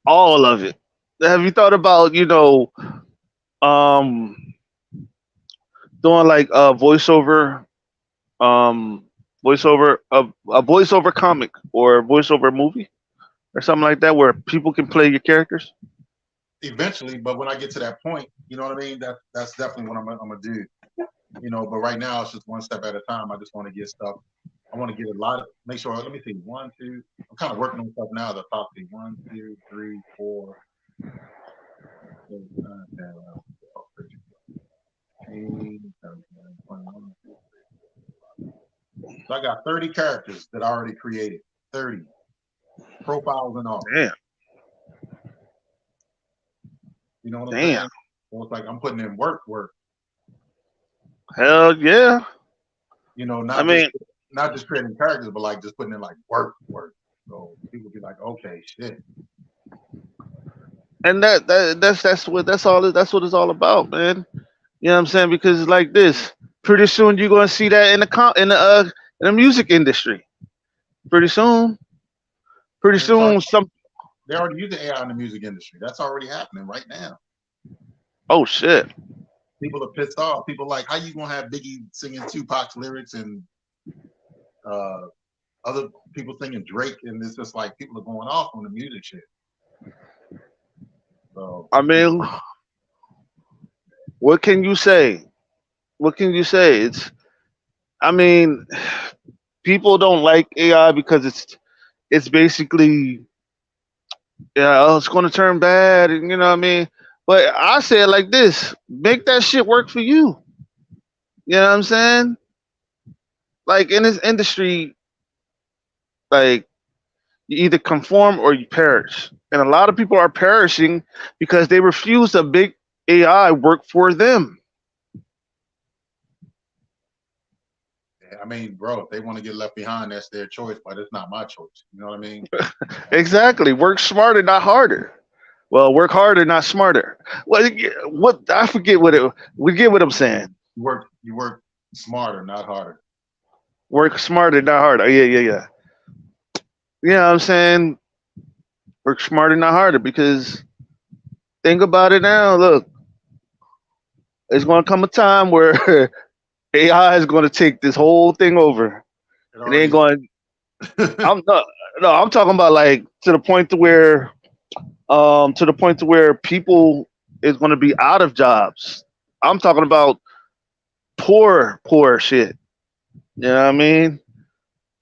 all of it. Have you thought about um, doing like a um, voiceover a voiceover comic or a voiceover movie or something like that where people can play your characters? Eventually, but when I get to that point, you know what I mean. That's definitely what I'm gonna do. But right now it's just one step at a time. I just want to get stuff. I want to get a lot of make sure. Let me see. One, two. I'm kind of working on stuff now. The top three. 1, 2, 3, 4, 6, 9, 10, 11, 12, 13, 14, 21. So I got 30 characters that I already created. 30 profiles and all. Damn, You know what I'm damn, saying? So it's like I'm putting in work. hell yeah. You know, I mean, not just creating characters, but like just putting in like work. So people be like, okay, shit. and that's what it's all about, man. You know what I'm saying? Because it's like this. Pretty soon you're gonna see that in the music industry. Pretty soon, pretty And it's already, soon some. they're already using AI in the music industry. That's already happening right now. Oh shit. People are pissed off. People like, how you gonna have Biggie singing Tupac's lyrics and uh, other people singing Drake, and it's just like people are going off on the music shit. So I mean, what can you say? What can you say? I mean, people don't like AI because it's basically, yeah, oh, it's going to turn bad, and you know what I mean. But I say it like this: make that shit work for you. You know what I'm saying? Like in this industry, like you either conform or you perish, and a lot of people are perishing because they refuse to make AI work for them. I mean, bro, if they want to get left behind, that's their choice, but it's not my choice. You know what I mean? Exactly. Work smarter, not harder. Well, work harder, not smarter. What I forget what it. We get what I'm saying. You work smarter, not harder. Work smarter, not harder. Yeah, yeah, yeah. You know what I'm saying? Work smarter, not harder. Because think about it now. Look, it's going to come a time where AI is going to take this whole thing over. It It ain't already. going. I'm not. No, I'm talking about like to the point to where people is going to be out of jobs. I'm talking about poor shit. You know what I mean?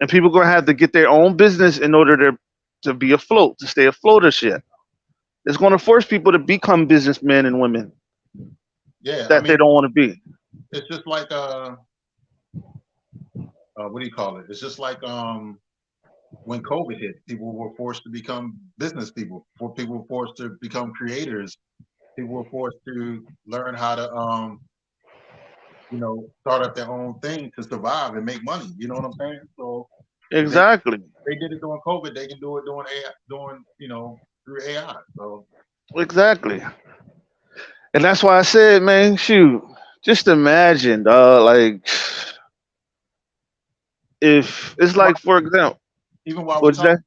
And people gonna have to get their own business in order to be afloat, to stay afloat of shit. It's gonna force people to become businessmen and women Yeah, I that they mean, don't want to be. it's just like what do you call it? It's just like when COVID hit, people were forced to become business people. People were forced to become creators. People were forced to learn how to start up their own thing to survive and make money. You know what I'm saying? So if Exactly. they did it during COVID, they can do it during AI, through AI. So Exactly. And that's why I said, man, shoot, just imagine, like if it's Even while, like, for example, even while we what's talk, that?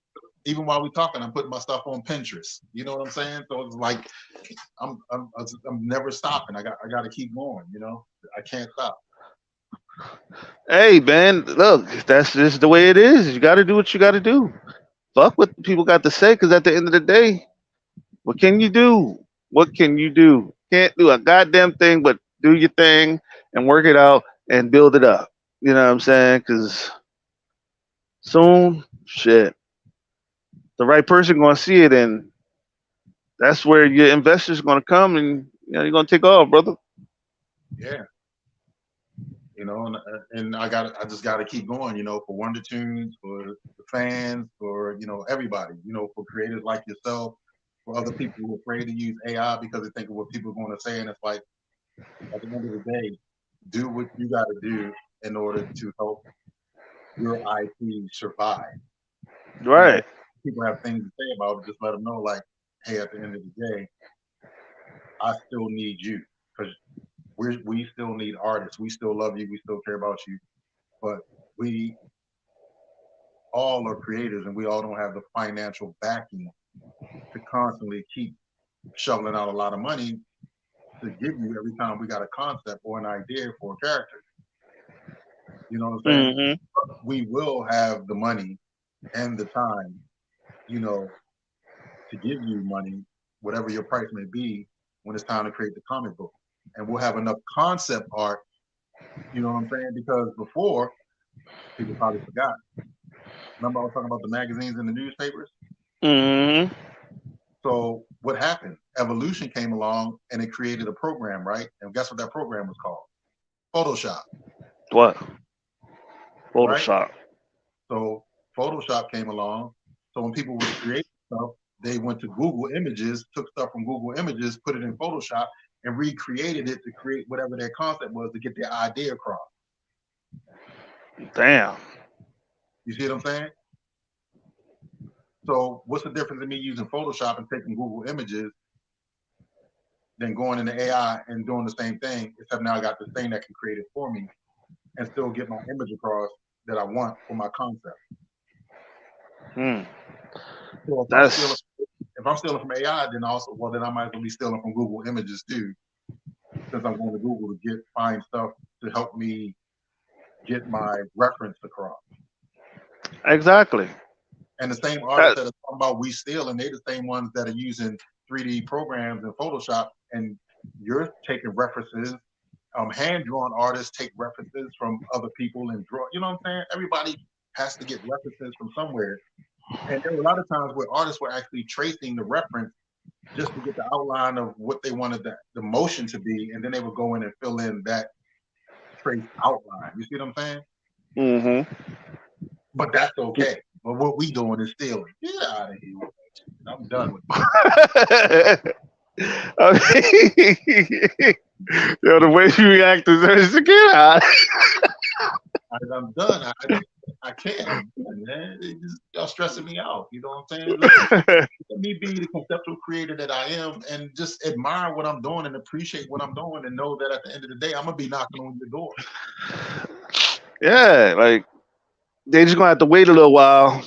even while we talking, I'm putting my stuff on Pinterest. You know what I'm saying? So it's like I'm never stopping. I got to keep going. I can't stop. Hey, man, look, that's just the way it is. You got to do what you got to do. Fuck what people got to say, because at the end of the day, what can you do? What can you do? Can't do a goddamn thing but do your thing and work it out and build it up. You know what I'm saying? Because soon, shit, the right person going to see it, and that's where your investors going to come, and you're going to take off, brother. Yeah, and I just got to keep going. For Wonder Tunes, for the fans, for everybody. For creators like yourself, for other people who are afraid to use AI because they think of what people are going to say, and it's like at the end of the day, do what you got to do in order to help your IP survive. Right. People have things to say about it, just let them know, like, hey, at the end of the day, I still need you because we still need artists. We still love you. We still care about you. But we all are creators, and we all don't have the financial backing to constantly keep shoveling out a lot of money to give you every time we got a concept or an idea for a character. You know what I'm saying? Hmm. We will have the money and the time, you know, to give you money, whatever your price may be, when it's time to create the comic book. And we'll have enough concept art, you know what I'm saying? Because before, people probably forgot. Remember I was talking about the magazines and the newspapers? Hmm. So what happened? Evolution came along and it created a program, right? And guess what that program was called? Photoshop, What? right? Photoshop. So Photoshop came along. So when people was creating stuff, they went to Google Images, took stuff from Google Images, put it in Photoshop, and recreated it to create whatever their concept was to get their idea across. Damn. You see what I'm saying? So what's the difference in me using Photoshop and taking Google Images than going into AI and doing the same thing, except now I got this thing that can create it for me and still get my image across that I want for my concept. Hmm. So That's if I'm stealing from AI, then also then I might as well be stealing from Google Images too, since I'm going to Google to find stuff to help me get my reference across. exactly. And the same artists That, that are talking about we stealing, they're the same ones that are using 3D programs and Photoshop, and you're taking references. Hand drawn artists take references from other people and draw. You know what I'm saying? Everybody has to get references from somewhere. And there were a lot of times where artists were actually tracing the reference just to get the outline of what they wanted the motion to be, and then they would go in and fill in that trace outline. You see what I'm saying? hmm. But that's okay. But what we doing is stealing. Get out of here with that shit. I'm done with that. I mean, yo, the way you react is like, get out. I'm done. I can't. I'm done, man. Y'all stressing me out. You know what I'm saying? Let me be the conceptual creator that I am and just admire what I'm doing and appreciate what I'm doing and know that at the end of the day, I'm going to be knocking on your door. Yeah, like they just gonna have to wait a little while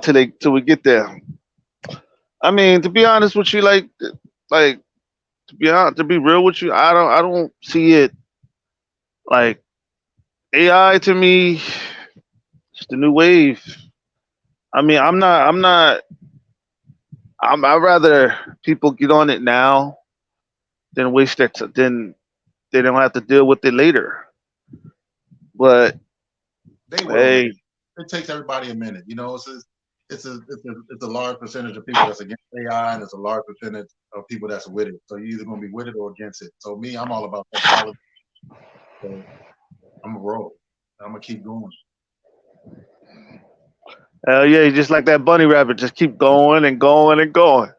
till we get there. I mean, to be honest with you, like to be real with you, I don't see it like AI to me. It's the new wave. I mean, I'd rather people get on it now than waste then they don't have to deal with it later. But They will, man. hey, It takes everybody a minute. It's a large percentage of people that's against AI and it's a large percentage of people that's with it. So you're either going to be with it or against it. So me, I'm all about technology. So I'm going to roll. I'm going to keep going. hell yeah, just like that bunny rabbit, just keep going and going and going.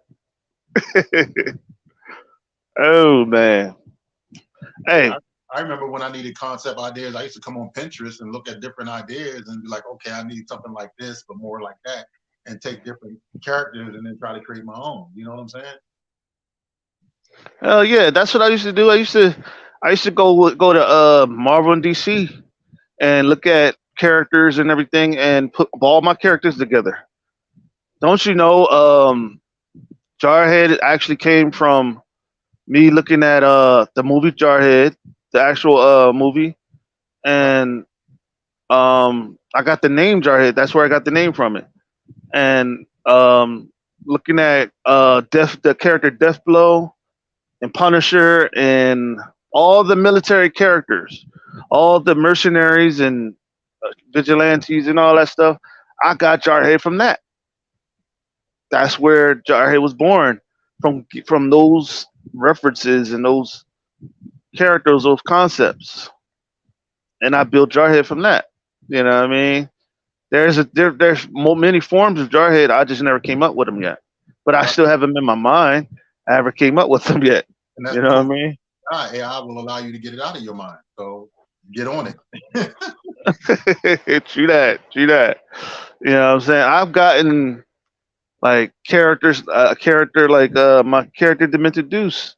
Oh man. Yeah, Hey, I remember when I needed concept ideas, I used to come on Pinterest and look at different ideas and be like, okay, I need something like this, but more like that, and take different characters and then try to create my own. You know what I'm saying? hell yeah, that's what I used to do. I used to go to Marvel and DC and look at characters and everything and put all my characters together. Don't you know? Jarhead actually came from me looking at the movie Jarhead, the actual movie, Right. and I got the name Jarhead. That's where I got the name from it. And looking at the character Deathblow and Punisher and all the military characters, all the mercenaries and vigilantes and all that stuff, I got Jarhead from that. That's where Jarhead was born, from those references and those characters, those concepts, and I built Jarhead from that. You know what I mean? There's many forms of Jarhead. I just never came up with them yet, but I Right. still have them in my mind. I never came up with them yet. And that's You the know what I cool mean? thing. AI will allow you to get it out of your mind. So get on it. True that. True that. You know what I'm saying? I've gotten like characters, a character like my character Demented Deuce.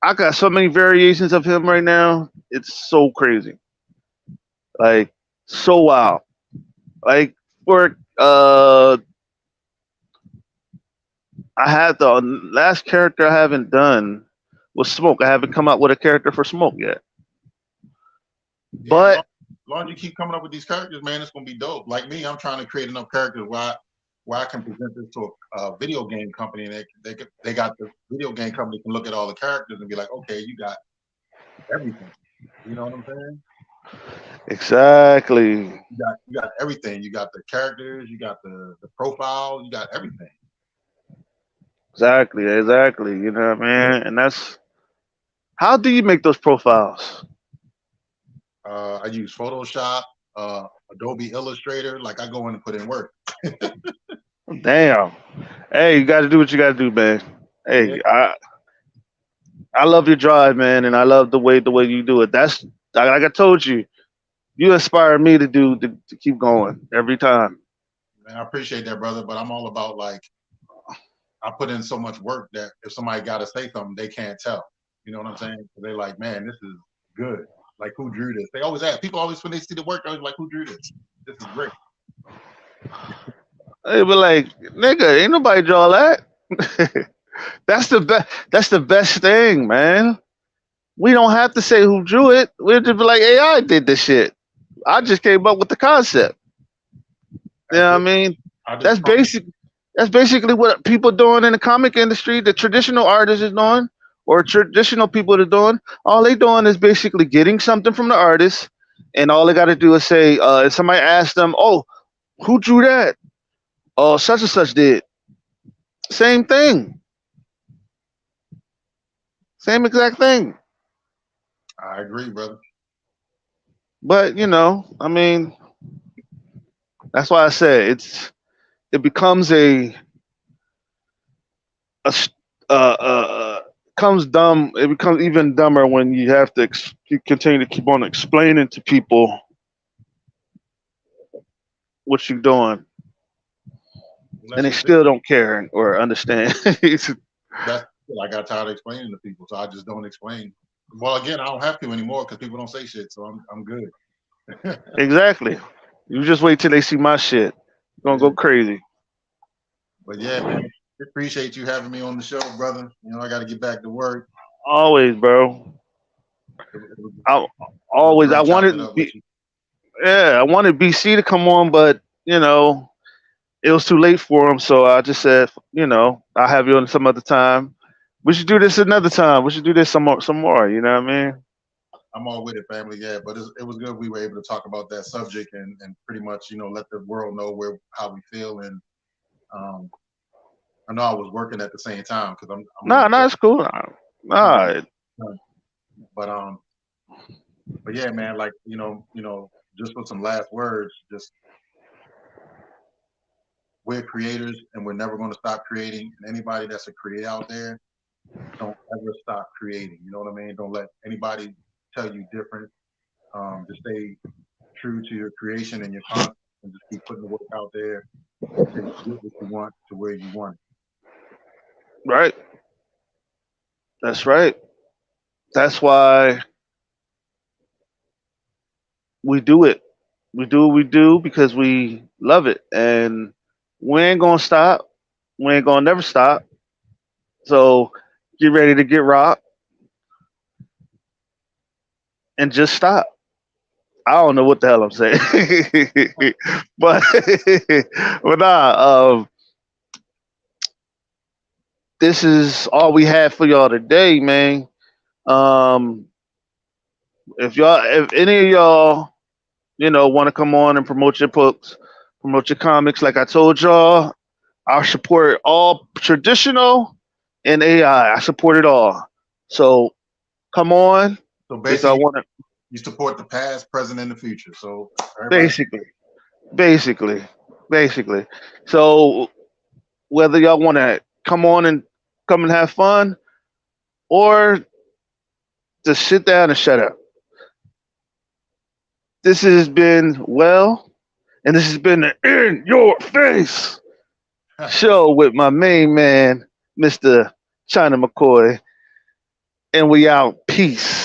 I got so many variations of him right now. It's so crazy. Like so wild. Like for I had the last character I haven't done was Smoke. I haven't come up with a character for Smoke yet. Yeah, But as long as you keep coming up with these characters, man, it's gonna be dope. Like me, I'm trying to create enough characters where I can present this to a video game company, and they got the video game company can look at all the characters and be like, okay, you got everything. You know what I'm saying? exactly, You got everything. You got the characters, you got the profile, you got everything. exactly. You know what I mean? And that's how do you make those profiles? I use Photoshop, Adobe Illustrator. Like I go in and put in work. Damn. Hey, you got to do what you got to do, man. Yeah, Hey, I love your drive, man, and I love the way you do it. That's like I told you. You inspire me to keep going every time. man, I appreciate that, brother. But I'm all about like I put in so much work that if somebody got to say something, they can't tell. You know what I'm saying? They're like, man, this is good. Like who drew this? They always ask. People always when they see the work, they're like, who drew this? This is great. They be like, nigga, ain't nobody draw that. That's the best. That's the best thing, man. We don't have to say who drew it. We'll just be like, AI did this shit. I just came up with the concept. You That's know what I it. mean? I just That's basic. That's basically what people doing in the comic industry. The traditional artists is doing, or traditional people are doing. All they doing is basically getting something from the artist, and all they got to do is say, if somebody asks them, "Oh, who drew that?" Oh, such and such did. Same thing. Same exact thing. I agree, brother. But I mean, that's why I say it becomes a comes dumb. It becomes even dumber when you have to you continue to keep on explaining to people what you're doing, And and that's they just it. still don't care or understand. That's I got tired of explaining to people, so I just don't explain. Well, again, I don't have to anymore because people don't say shit, so I'm good. Exactly. You just wait till they see my shit. You're gonna Yeah. go crazy. But yeah, man, appreciate you having me on the show, brother. You know, I got to get back to work. Always, bro. It was, I it was always I great chopping it wanted up with you. yeah, I wanted BC to come on, but it was too late for him. So I just said, I'll have you on some other time. We should do this another time. We should do this some more. Some more. You know what I mean? I'm all with it, family. Yeah, but it was good we were able to talk about that subject and pretty much let the world know how we feel. And um, I know I was working at the same time because I'm on Nah, the nah, road it's cool. trying to get Nah, done. But yeah, man, like just for some last words, just we're creators and we're never going to stop creating. And anybody that's a creator out there, don't ever stop creating. You know what I mean? Don't let anybody tell you different. Just stay true to your creation and your content and just keep putting the work out there until you get what you want to where you want right. That's right. That's why we do it. We do what we do because we love it, and we ain't gonna stop. We ain't gonna never stop. So get ready to get rocked and just stop. I don't know what the hell I'm saying, but but this is all we have for y'all today, man. Um, if any of y'all, want to come on and promote your books, promote your comics, like I told y'all, I support all traditional and AI. I support it all. So come on, So if I basically, want to, you support the past, present, and the future. So everybody, basically, basically, basically. So whether y'all want to come and have fun, or just sit down and shut up. This has been well, and this has been the In Your Face show with my main man, Mr. China McCoy, and we out. Peace.